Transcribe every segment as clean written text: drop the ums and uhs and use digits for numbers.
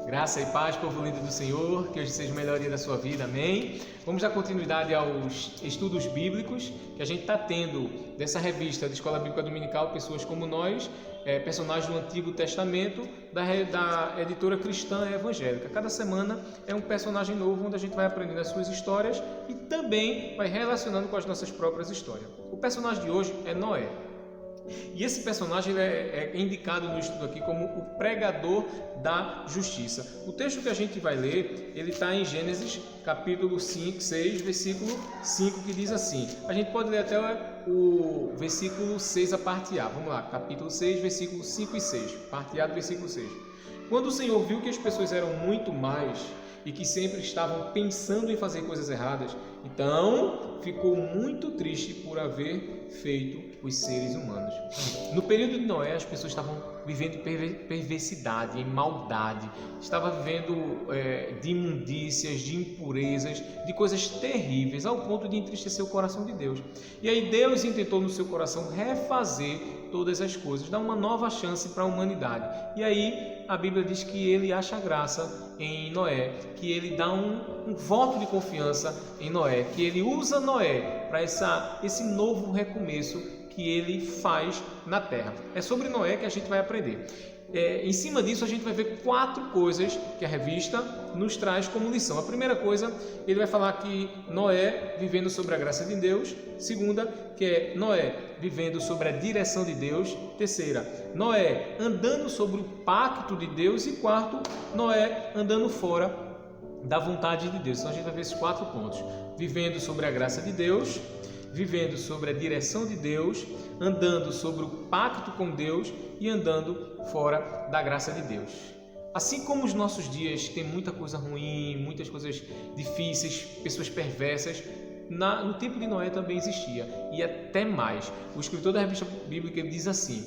Graça e paz, povo lindo do Senhor, que hoje seja melhoria da sua vida, amém? Vamos dar continuidade aos estudos bíblicos que a gente está tendo dessa revista de Escola Bíblica Dominical, Pessoas como Nós, personagens do Antigo Testamento, da editora cristã evangélica. Cada semana é um personagem novo, onde a gente vai aprendendo as suas histórias e também vai relacionando com as nossas próprias histórias. O personagem de hoje é Noé. E esse personagem é indicado no estudo aqui como o pregador da justiça. O texto que a gente vai ler, ele está em Gênesis capítulo 6, versículo 5, que diz assim. A gente pode ler até o versículo 6, a parte A. Vamos lá, capítulo 6, versículos 5 e 6, parte A do versículo 6. Quando o Senhor viu que as pessoas eram muito mais e que sempre estavam pensando em fazer coisas erradas, então ficou muito triste por haver feito os seres humanos. No período de Noé, as pessoas estavam vivendo perversidade, em maldade, estavam vivendo de imundícias, de impurezas, de coisas terríveis, ao ponto de entristecer o coração de Deus. E aí Deus intentou no seu coração refazer todas as coisas, dar uma nova chance para a humanidade. E aí a Bíblia diz que ele acha graça em Noé, que ele dá um voto de confiança em Noé, que ele usa Noé para esse novo recomeço que ele faz na terra. É sobre Noé que a gente vai aprender. Em cima disso, a gente vai ver 4 coisas que a revista nos traz como lição. A primeira coisa, ele vai falar que Noé vivendo sobre a graça de Deus. Segunda, que é Noé vivendo sobre a direção de Deus. Terceira, Noé andando sobre o pacto de Deus. E quarto, Noé andando fora da vontade de Deus. Então a gente vai ver esses 4 pontos. Vivendo sobre a graça de Deus, vivendo sobre a direção de Deus, andando sobre o pacto com Deus e andando fora da graça de Deus. Assim como os nossos dias têm muita coisa ruim, muitas coisas difíceis, pessoas perversas, no tempo de Noé também existia, e até mais. O escritor da revista bíblica diz assim: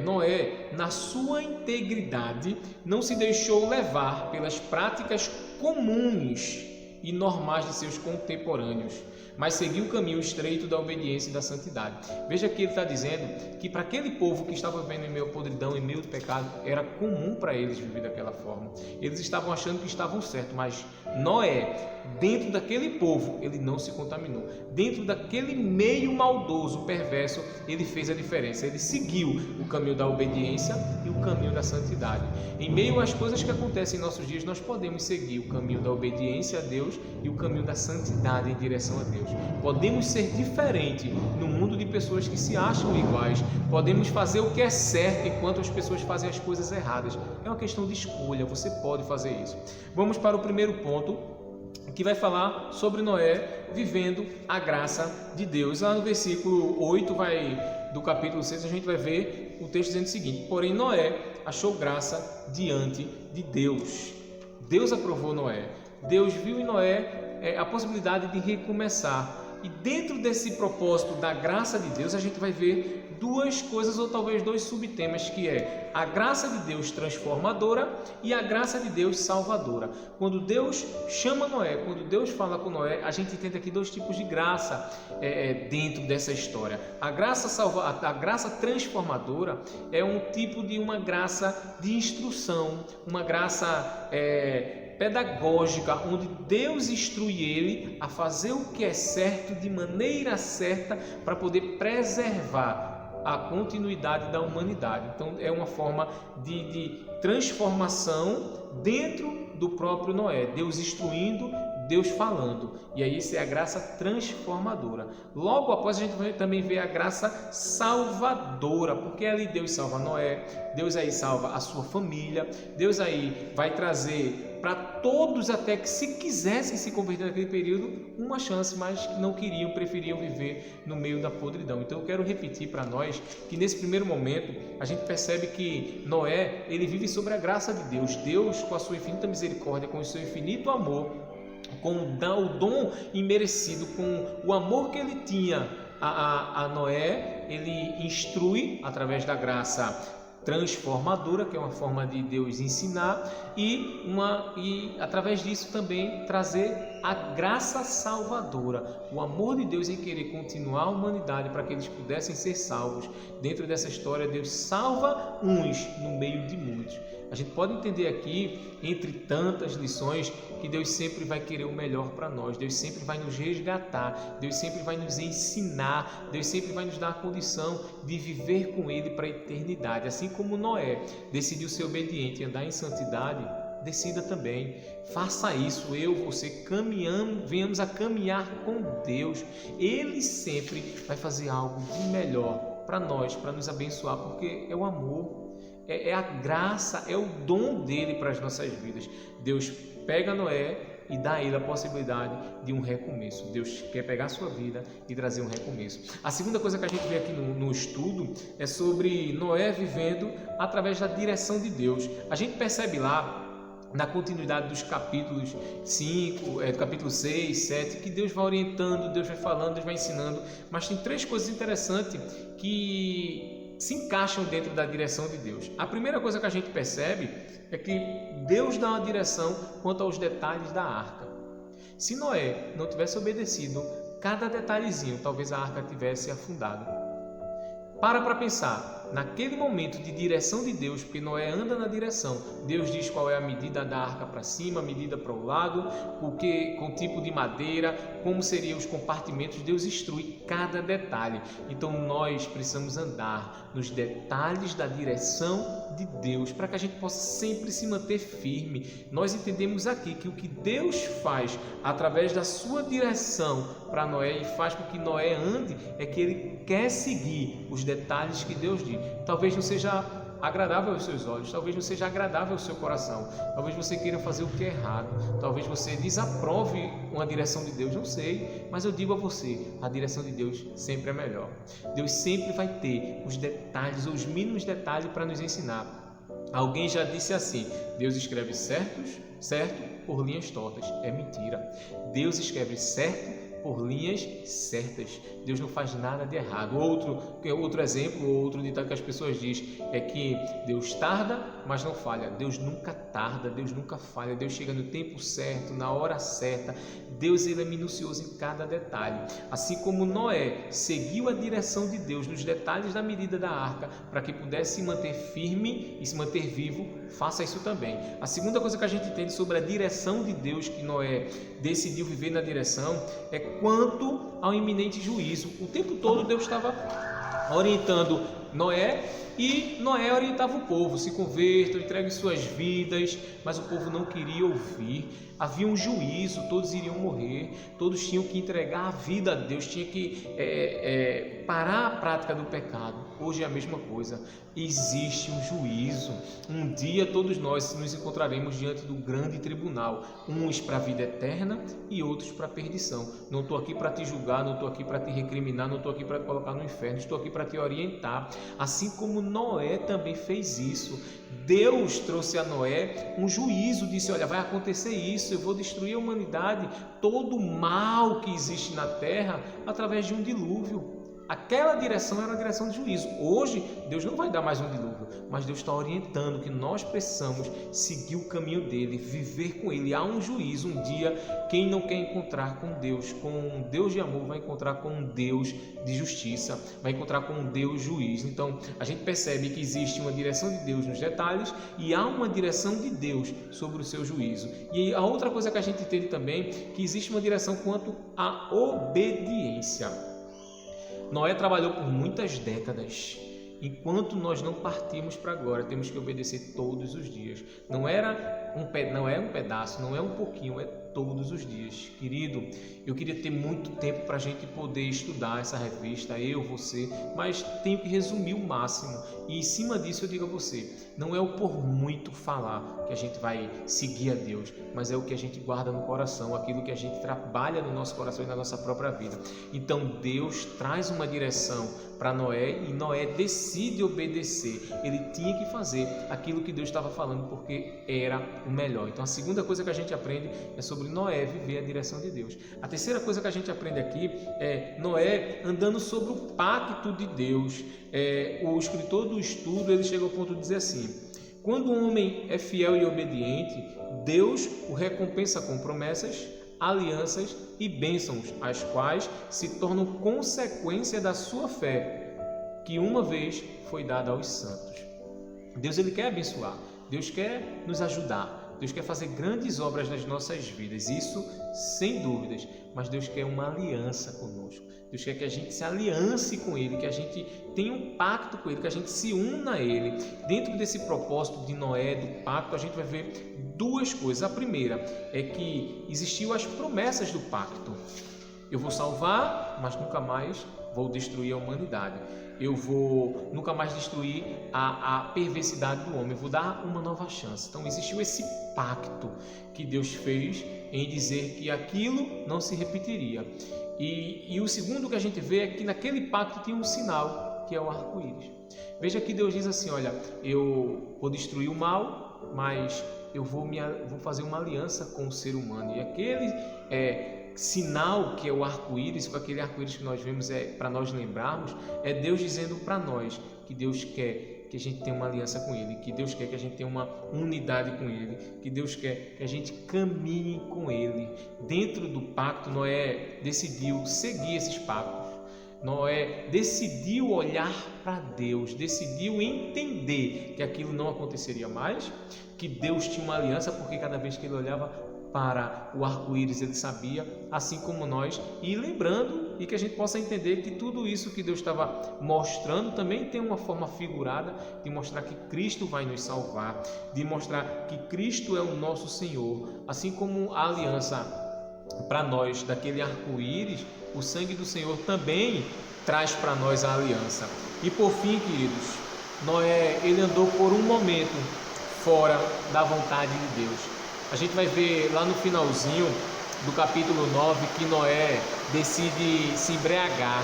Noé, na sua integridade, não se deixou levar pelas práticas comuns e normais de seus contemporâneos, mas seguiu o caminho estreito da obediência e da santidade. Veja que ele está dizendo que para aquele povo que estava vivendo em meio à podridão, em meio ao pecado, era comum para eles viver daquela forma. Eles estavam achando que estavam certos, mas Noé, dentro daquele povo, ele não se contaminou. Dentro daquele meio maldoso, perverso, ele fez a diferença. Ele seguiu o caminho da obediência e o caminho da santidade. Em meio às coisas que acontecem em nossos dias, nós podemos seguir o caminho da obediência a Deus e o caminho da santidade em direção a Deus. Podemos ser diferentes no mundo de pessoas que se acham iguais. Podemos fazer o que é certo enquanto as pessoas fazem as coisas erradas. É uma questão de escolha, você pode fazer isso. Vamos para o primeiro ponto, que vai falar sobre Noé vivendo a graça de Deus. Lá no versículo 8 do capítulo 6, a gente vai ver o texto dizendo o seguinte: porém Noé achou graça diante de Deus. Deus aprovou Noé. Deus viu em Noé a possibilidade de recomeçar. E dentro desse propósito da graça de Deus, a gente vai ver 2 coisas, ou talvez 2 subtemas, que é a graça de Deus transformadora e a graça de Deus salvadora. Quando Deus chama Noé, quando Deus fala com Noé, a gente entende aqui 2 tipos de graça dentro dessa história. A graça transformadora é um tipo de uma graça de instrução, uma graça pedagógica, onde Deus instrui ele a fazer o que é certo de maneira certa para poder preservar a continuidade da humanidade. Então é uma forma de transformação dentro do próprio Noé, Deus instruindo, Deus falando. E aí isso é a graça transformadora. Logo após a gente vai também ver a graça salvadora, porque ali Deus salva Noé, Deus aí salva a sua família, Deus aí vai trazer para todos, até que se quisessem se converter naquele período, uma chance, mas que não queriam, preferiam viver no meio da podridão. Então eu quero repetir para nós que nesse primeiro momento a gente percebe que Noé, ele vive sobre a graça de Deus. Deus, com a sua infinita misericórdia, com o seu infinito amor, com o dom imerecido, com o amor que ele tinha a Noé, ele instrui através da graça transformadora, que é uma forma de Deus ensinar, e através disso também trazer a graça salvadora, o amor de Deus em querer continuar a humanidade para que eles pudessem ser salvos. Dentro dessa história, Deus salva uns no meio de muitos. A gente pode entender aqui, entre tantas lições, que Deus sempre vai querer o melhor para nós. Deus sempre vai nos resgatar. Deus sempre vai nos ensinar. Deus sempre vai nos dar a condição de viver com Ele para a eternidade. Assim como Noé decidiu ser obediente e andar em santidade, decida também. Faça isso. Eu, você, venhamos a caminhar com Deus. Ele sempre vai fazer algo de melhor para nós, para nos abençoar, porque é o amor. É a graça, é o dom dele para as nossas vidas. Deus pega Noé e dá a ele a possibilidade de um recomeço. Deus quer pegar a sua vida e trazer um recomeço. A segunda coisa que a gente vê aqui no estudo é sobre Noé vivendo através da direção de Deus. A gente percebe lá, na continuidade dos capítulos 5, capítulo 6, 7, que Deus vai orientando, Deus vai falando, Deus vai ensinando, mas tem 3 coisas interessantes que se encaixam dentro da direção de Deus. A primeira coisa que a gente percebe é que Deus dá uma direção quanto aos detalhes da arca. Se Noé não tivesse obedecido cada detalhezinho, talvez a arca tivesse afundado. Para pensar, naquele momento de direção de Deus, porque Noé anda na direção, Deus diz qual é a medida da arca para cima, a medida para o lado, com tipo de madeira, como seriam os compartimentos, Deus instrui cada detalhe. Então nós precisamos andar nos detalhes da direção de Deus, para que a gente possa sempre se manter firme. Nós entendemos aqui que o que Deus faz através da sua direção para Noé e faz com que Noé ande, é que ele quer seguir os detalhes que Deus diz. Talvez não seja agradável aos seus olhos, talvez não seja agradável ao seu coração, talvez você queira fazer o que é errado, talvez você desaprove uma direção de Deus, não sei, mas eu digo a você, a direção de Deus sempre é melhor. Deus sempre vai ter os detalhes, os mínimos detalhes para nos ensinar. Alguém já disse assim: Deus escreve certo por linhas tortas. É mentira. Deus escreve certo por linhas certas. Deus não faz nada de errado. Outro exemplo, outro ditado que as pessoas dizem é que Deus tarda, mas não falha. Deus nunca tarda, Deus nunca falha. Deus chega no tempo certo, na hora certa. Deus, ele é minucioso em cada detalhe. Assim como Noé seguiu a direção de Deus nos detalhes da medida da arca para que pudesse se manter firme e se manter vivo, faça isso também. A segunda coisa que a gente entende sobre a direção de Deus, que Noé decidiu viver na direção, é quanto ao iminente juízo. O tempo todo Deus estava orientando Noé e Noé orientava o povo: se convertam, entreguem suas vidas, mas o povo não queria ouvir. Havia um juízo, todos iriam morrer, todos tinham que entregar a vida a Deus, tinha que parar a prática do pecado. Hoje é a mesma coisa, existe um juízo. Um dia todos nós nos encontraremos diante do grande tribunal, uns para a vida eterna e outros para a perdição. Não estou aqui para te julgar, não estou aqui para te recriminar, não estou aqui para te colocar no inferno, estou aqui para te orientar. Assim como Noé também fez isso, Deus trouxe a Noé um juízo, disse: olha, vai acontecer isso, eu vou destruir a humanidade, todo o mal que existe na terra através de um dilúvio. Aquela direção era a direção de juízo. Hoje, Deus não vai dar mais um dilúvio, mas Deus está orientando que nós precisamos seguir o caminho dele, viver com ele. Há um juízo. Um dia, quem não quer encontrar com um Deus de amor, vai encontrar com um Deus de justiça, vai encontrar com um Deus juiz. Então, a gente percebe que existe uma direção de Deus nos detalhes e há uma direção de Deus sobre o seu juízo. E a outra coisa que a gente entende também, que existe uma direção quanto à obediência. Noé trabalhou por muitas décadas. Enquanto nós não partimos para agora, temos que obedecer todos os dias. Não é um pedaço, não é um pouquinho, é todos os dias. Querido, eu queria ter muito tempo para a gente poder estudar essa revista, eu, você, mas tenho que resumir o máximo. E em cima disso eu digo a você, não é o por muito falar que a gente vai seguir a Deus, mas é o que a gente guarda no coração, aquilo que a gente trabalha no nosso coração e na nossa própria vida. Então Deus traz uma direção para Noé e Noé decide obedecer. Ele tinha que fazer aquilo que Deus estava falando porque era o melhor. Então a segunda coisa que a gente aprende é sobre Noé viver a direção de Deus. A terceira coisa que a gente aprende aqui é Noé andando sobre o pacto de Deus. O escritor do estudo, ele chega ao ponto de dizer assim: quando um homem é fiel e obediente, Deus o recompensa com promessas, alianças e bênçãos, as quais se tornam consequência da sua fé, que uma vez foi dada aos santos. Deus ele quer abençoar, Deus quer nos ajudar, Deus quer fazer grandes obras nas nossas vidas, isso sem dúvidas, mas Deus quer uma aliança conosco. Deus quer que a gente se aliance com Ele, que a gente tenha um pacto com Ele, que a gente se una a Ele. Dentro desse propósito de Noé, do pacto, a gente vai ver duas coisas. A primeira é que existiu as promessas do pacto. Eu vou salvar, mas nunca mais vou destruir a humanidade. Eu vou nunca mais destruir a perversidade do homem. Eu vou dar uma nova chance. Então existiu esse pacto que Deus fez em dizer que aquilo não se repetiria. E o segundo que a gente vê é que naquele pacto tinha um sinal, que é o arco-íris. Veja que Deus diz assim, olha, eu vou destruir o mal, mas eu vou fazer uma aliança com o ser humano. E aquele sinal que é o arco-íris, com aquele arco-íris que nós vemos para nós lembrarmos, é Deus dizendo para nós que Deus quer que a gente tenha uma aliança com Ele, que Deus quer que a gente tenha uma unidade com Ele, que Deus quer que a gente caminhe com Ele. Dentro do pacto, Noé decidiu seguir esses pactos. Noé decidiu olhar para Deus, decidiu entender que aquilo não aconteceria mais, que Deus tinha uma aliança, porque cada vez que ele olhava para o arco-íris ele sabia, assim como nós, e lembrando, e que a gente possa entender que tudo isso que Deus estava mostrando também tem uma forma figurada de mostrar que Cristo vai nos salvar, de mostrar que Cristo é o nosso Senhor, assim como a aliança para nós daquele arco-íris, o sangue do Senhor também traz para nós a aliança. E por fim, queridos, Noé, ele andou por um momento fora da vontade de Deus. A gente vai ver lá no finalzinho do capítulo 9 que Noé decide se embriagar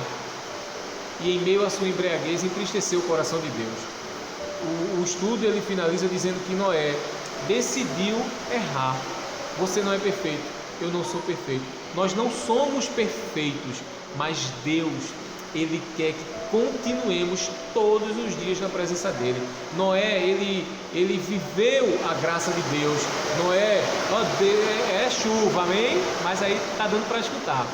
e em meio à sua embriaguez entristeceu o coração de Deus. O estudo ele finaliza dizendo que Noé decidiu errar. Você não é perfeito, eu não sou perfeito. Nós não somos perfeitos, mas Deus, Ele quer que continuemos todos os dias na presença dEle. Noé, ele viveu a graça de Deus. Noé, é chuva, amém? Mas aí está dando para escutar.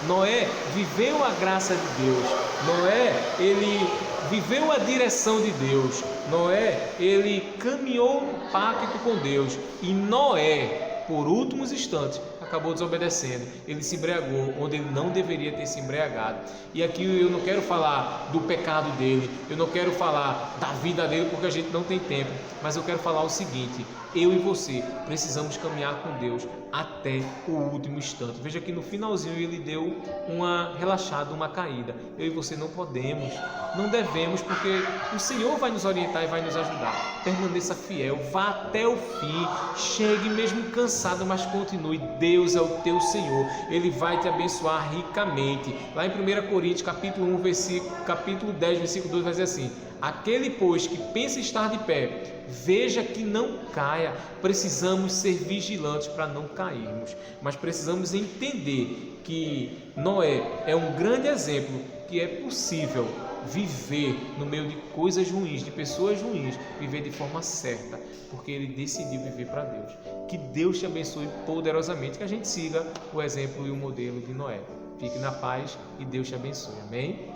Noé viveu a graça de Deus. Noé, ele viveu a direção de Deus. Noé, ele caminhou no pacto com Deus. E Noé, por últimos instantes, acabou desobedecendo. Ele se embriagou onde ele não deveria ter se embriagado. E aqui eu não quero falar do pecado dele, eu não quero falar da vida dele porque a gente não tem tempo, mas eu quero falar o seguinte: eu e você precisamos caminhar com Deus até o último instante. Veja que no finalzinho ele deu uma relaxada, uma caída. Eu e você não podemos, não devemos, porque o Senhor vai nos orientar e vai nos ajudar. Permaneça fiel, vá até o fim, chegue mesmo cansado, mas continue. Deus é o teu Senhor, Ele vai te abençoar ricamente. Lá em 1 Coríntios, capítulo 10, versículo 2, vai dizer assim: aquele, pois, que pensa estar de pé, veja que não caia. Precisamos ser vigilantes para não cairmos, mas precisamos entender que Noé é um grande exemplo que é possível viver no meio de coisas ruins, de pessoas ruins, viver de forma certa, porque ele decidiu viver para Deus. Que Deus te abençoe poderosamente, que a gente siga o exemplo e o modelo de Noé. Fique na paz e Deus te abençoe. Amém?